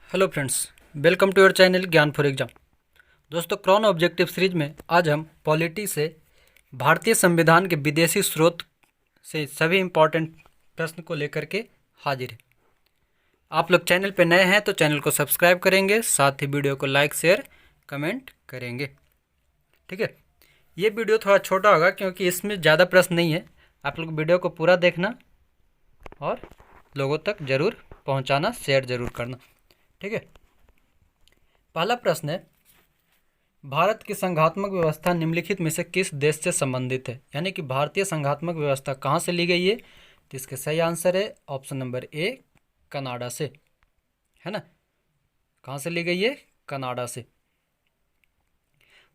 Hello friends, welcome to your channel Gyan for exam. दोस्तों, क्रॉन objective series में आज हम पॉलिटी से भारतीय संविधान के विदेशी स्रोत से सभी इम्पॉर्टेंट प्रश्न को लेकर के हाजिर हैं। आप लोग चैनल पर नए हैं तो चैनल को सब्सक्राइब करेंगे, साथ ही वीडियो को लाइक शेयर कमेंट करेंगे। ठीक है, ये वीडियो थोड़ा छोटा होगा क्योंकि इसमें ज़्यादा प्रश्न नहीं है। आप लोग वीडियो को पूरा देखना और लोगों तक ज़रूर पहुँचाना, शेयर ज़रूर करना। ठीक है, पहला प्रश्न है, भारत की संघात्मक व्यवस्था निम्नलिखित में से किस देश से संबंधित है? यानी कि भारतीय संघात्मक व्यवस्था कहाँ से ली गई है? तो इसके सही आंसर है ऑप्शन नंबर ए, कनाडा से। है ना, कहाँ से ली गई है? कनाडा से।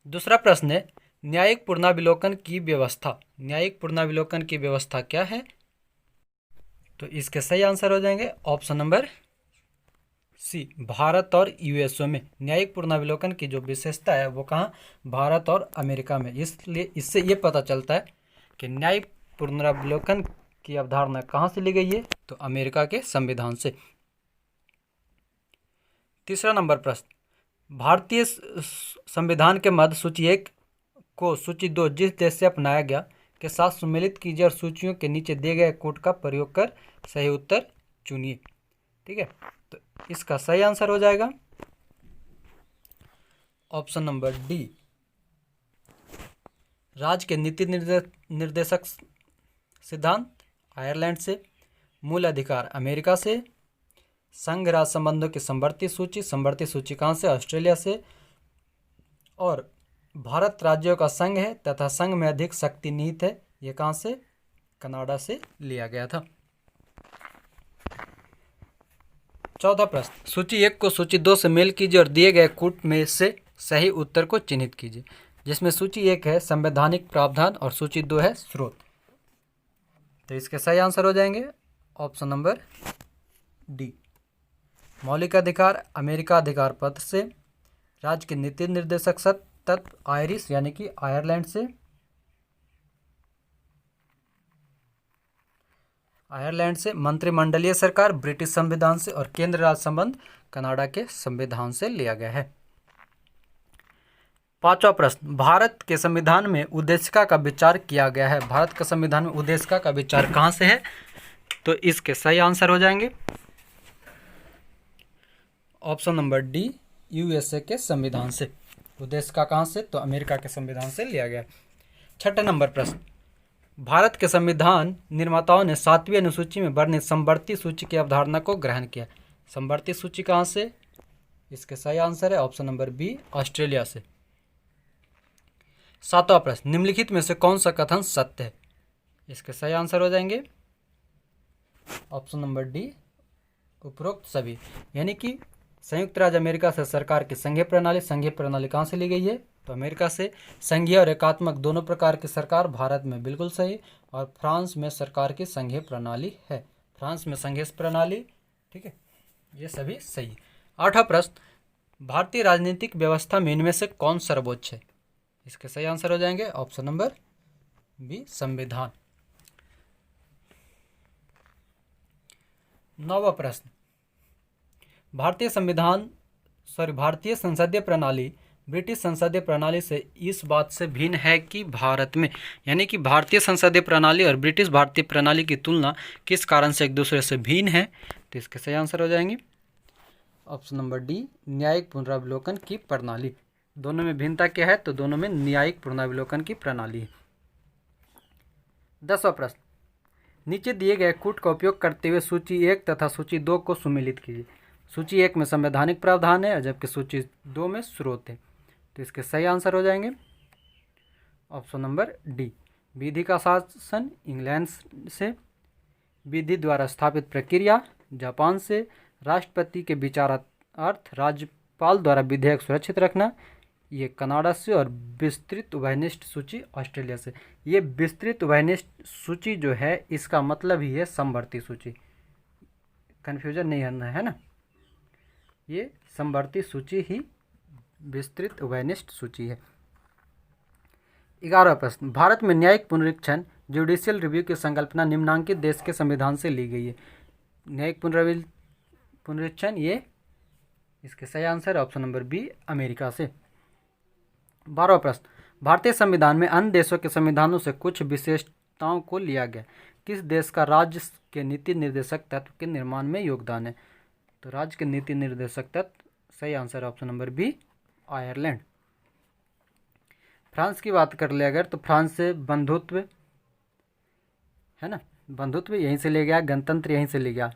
दूसरा प्रश्न है, न्यायिक पुनरावलोकन की व्यवस्था, न्यायिक पुनरावलोकन की व्यवस्था क्या है? तो इसके सही आंसर हो जाएंगे ऑप्शन नंबर सी, भारत और यूएसए में। न्यायिक पुनरावलोकन की जो विशेषता है वो कहाँ? भारत और अमेरिका में। इसलिए इससे ये पता चलता है कि न्यायिक पुनरावलोकन की अवधारणा कहाँ से ली गई है? तो अमेरिका के संविधान से। तीसरा नंबर प्रश्न, भारतीय संविधान के मध्य सूची 1 को सूची 2 जिस देश से अपनाया गया के साथ सम्मिलित कीजिए और सूचियों के नीचे दिए गए कोड का प्रयोग कर सही उत्तर चुनिए। ठीक है, तो इसका सही आंसर हो जाएगा ऑप्शन नंबर डी, राज्य के नीति निर्देशक सिद्धांत आयरलैंड से, मूल अधिकार अमेरिका से, संघ राज्य संबंधों की समवर्ती सूची कहाँ से? ऑस्ट्रेलिया से, और भारत राज्यों का संघ है तथा संघ में अधिक शक्ति निहित है, ये कहाँ से? कनाडा से लिया गया था। चौथा प्रश्न, सूची 1 को सूची 2 से मेल कीजिए और दिए गए कूट में से सही उत्तर को चिन्हित कीजिए। जिसमें सूची 1 है संवैधानिक प्रावधान और सूची 2 है स्रोत। तो इसके सही आंसर हो जाएंगे ऑप्शन नंबर डी, मौलिक अधिकार अमेरिका अधिकार पत्र से, राज्य के नीति निर्देशक तत्व आयरिश यानी कि आयरलैंड से, मंत्रिमंडलीय सरकार ब्रिटिश संविधान से, और केंद्र राज्य संबंध कनाडा के संविधान से लिया गया है। पांचवा प्रश्न, भारत के संविधान में उद्देशिका का विचार किया गया है। भारत के संविधान में उद्देशिका का विचार कहाँ से है? तो इसके सही आंसर हो जाएंगे ऑप्शन नंबर डी, यूएसए के संविधान से। उद्देशिका कहाँ से? तो अमेरिका के संविधान से लिया गया। छठा नंबर प्रश्न, भारत के संविधान निर्माताओं ने 7वीं अनुसूची में वर्णित समवर्ती सूची की अवधारणा को ग्रहण किया। समवर्ती सूची कहाँ से? इसके सही आंसर है ऑप्शन नंबर बी, ऑस्ट्रेलिया से। सातवां प्रश्न, निम्नलिखित में से कौन सा कथन सत्य है? इसके सही आंसर हो जाएंगे ऑप्शन नंबर डी, उपरोक्त सभी। यानी कि संयुक्त राज्य अमेरिका से सरकार की संघीय प्रणाली कहाँ से ली गई है? तो अमेरिका से। संघीय और एकात्मक दोनों प्रकार की सरकार भारत में, बिल्कुल सही। और फ्रांस में सरकार की संघीय प्रणाली है, फ्रांस में संघीय प्रणाली। ठीक है, ये सभी सही। आठवां प्रश्न, भारतीय राजनीतिक व्यवस्था में इनमें से कौन सर्वोच्च है? इसके सही आंसर हो जाएंगे ऑप्शन नंबर बी, संविधान। नौवां प्रश्न, भारतीय संसदीय प्रणाली ब्रिटिश संसदीय प्रणाली से इस बात से भिन्न है कि भारत में, यानी कि भारतीय संसदीय प्रणाली और ब्रिटिश भारतीय प्रणाली की तुलना किस कारण से एक दूसरे से भिन्न है? तो इसके सही आंसर हो जाएंगे ऑप्शन नंबर डी, न्यायिक पुनरावलोकन की प्रणाली। दोनों में भिन्नता क्या है? तो दोनों में न्यायिक पुनरावलोकन की प्रणाली है। 10वां प्रश्न, नीचे दिए गए कूट का उपयोग करते हुए सूची 1 तथा सूची 2 को सुमेलित कीजिए। सूची 1 में संवैधानिक प्रावधान है जबकि सूची 2 में स्रोत है। तो इसके सही आंसर हो जाएंगे ऑप्शन नंबर डी, विधि का शासन इंग्लैंड से, विधि द्वारा स्थापित प्रक्रिया जापान से, राष्ट्रपति के विचारार्थ राज्यपाल द्वारा विधेयक सुरक्षित रखना ये कनाडा से, और विस्तृत उभयनिष्ठ सूची ऑस्ट्रेलिया से। ये विस्तृत उभयनिष्ठ सूची जो है इसका मतलब ही है समवर्ती सूची, कन्फ्यूजन नहीं करना है ना। ये समवर्ती सूची ही विस्तृत उभयनिष्ठ सूची है। 11वां प्रश्न, भारत में न्यायिक पुनरीक्षण जुडिशियल रिव्यू की संकल्पना निम्नांकित देश के संविधान से ली गई है। न्यायिक पुनरीक्षण ये इसके सही answer option number B America से। 12वां प्रश्न, भारतीय संविधान में अन्य देशों के संविधानों से कुछ विशेषताओं को लिया गया। किस देश का राज्य के नीति निर्देशक तत्व के निर्माण में योगदान है? तो राज्य के नीति निर्देशक तत्व, सही answer option number B Ireland. France की बात कर ले अगर, तो फ्रांस से बंधुत्व है ना, बंधुत्व यहीं से ले गया, गणतंत्र यहीं से ले गया।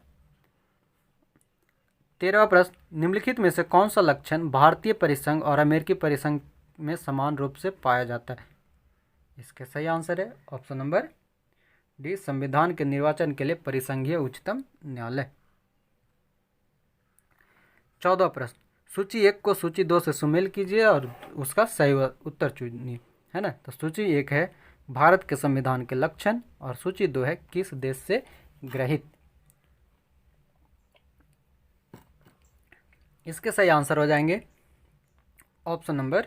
13वां प्रश्न, निम्नलिखित में से कौन सा लक्षण भारतीय परिसंघ और अमेरिकी परिसंघ में समान रूप से पाया जाता है? इसके सही आंसर है ऑप्शन नंबर डी, संविधान के निर्वाचन के लिए परिसंघीय उच्चतम न्यायालय। 14वां प्रश्न, सूची 1 को सूची 2 से सुमेल कीजिए और उसका सही उत्तर चुनिए, है ना। तो सूची 1 है भारत के संविधान के लक्षण और सूची 2 है किस देश से ग्रहित। इसके सही आंसर हो जाएंगे ऑप्शन नंबर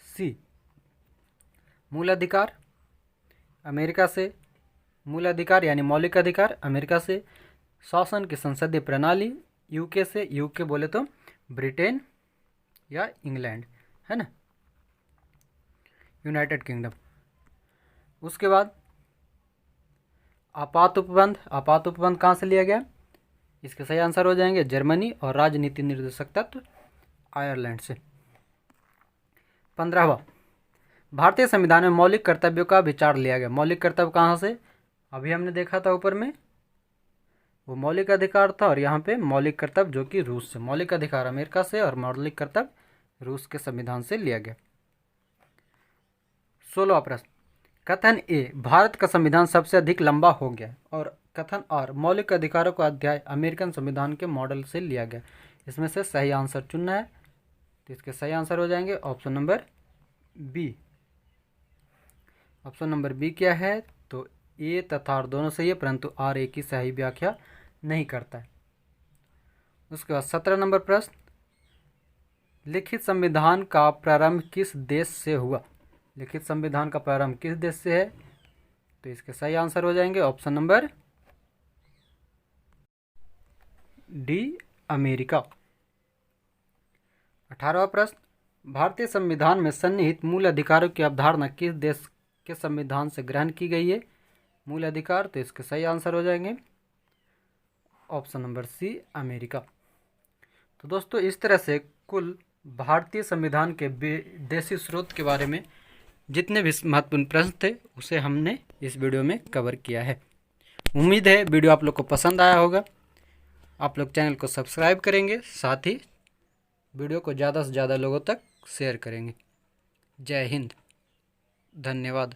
सी, मूल अधिकार अमेरिका से, मूल अधिकार यानी मौलिक अधिकार अमेरिका से, शासन की संसदीय प्रणाली यूके से, यूके बोले तो ब्रिटेन या इंग्लैंड, है ना, यूनाइटेड किंगडम। उसके बाद आपात उपबंध, आपात उपबंध कहाँ से लिया गया? इसके सही आंसर हो जाएंगे जर्मनी, और राजनीति निर्देशक तत्व आयरलैंड से। 15वां, भारतीय संविधान में मौलिक कर्तव्यों का विचार लिया गया। मौलिक कर्तव्य कहाँ से? अभी हमने देखा था ऊपर में, वो मौलिक अधिकार था, और यहाँ पे मौलिक कर्तव्य जो कि रूस से, मौलिक अधिकार अमेरिका से और मौलिक कर्तव्य रूस के संविधान से लिया गया। 16वां प्रश्न, कथन ए भारत का संविधान सबसे अधिक लंबा हो गया, और कथन आर मौलिक अधिकारों का अध्याय अमेरिकन संविधान के मॉडल से लिया गया। इसमें से सही आंसर चुनना है, तो इसके सही आंसर हो जाएंगे option number B. Option number B क्या है? तो ए तथा आर दोनों सही है, परंतु आर ए की सही व्याख्या नहीं करता है। उसके बाद 17 नंबर प्रश्न, लिखित संविधान का प्रारंभ किस देश से हुआ? लिखित संविधान का प्रारंभ किस देश से है? तो इसके सही आंसर हो जाएंगे ऑप्शन नंबर डी अमेरिका। 18वां प्रश्न, भारतीय संविधान में सन्निहित मूल अधिकारों की अवधारणा किस देश के संविधान से ग्रहण की गई है? मूल अधिकार, तो इसके सही आंसर हो जाएंगे ऑप्शन नंबर सी अमेरिका। तो दोस्तों इस तरह से कुल भारतीय संविधान के विदेशी स्रोत के बारे में जितने भी महत्वपूर्ण प्रश्न थे उसे हमने इस वीडियो में कवर किया है। उम्मीद है वीडियो आप लोग को पसंद आया होगा। आप लोग चैनल को सब्सक्राइब करेंगे, साथ ही वीडियो को ज़्यादा से ज़्यादा लोगों तक शेयर करेंगे। जय हिंद, धन्यवाद।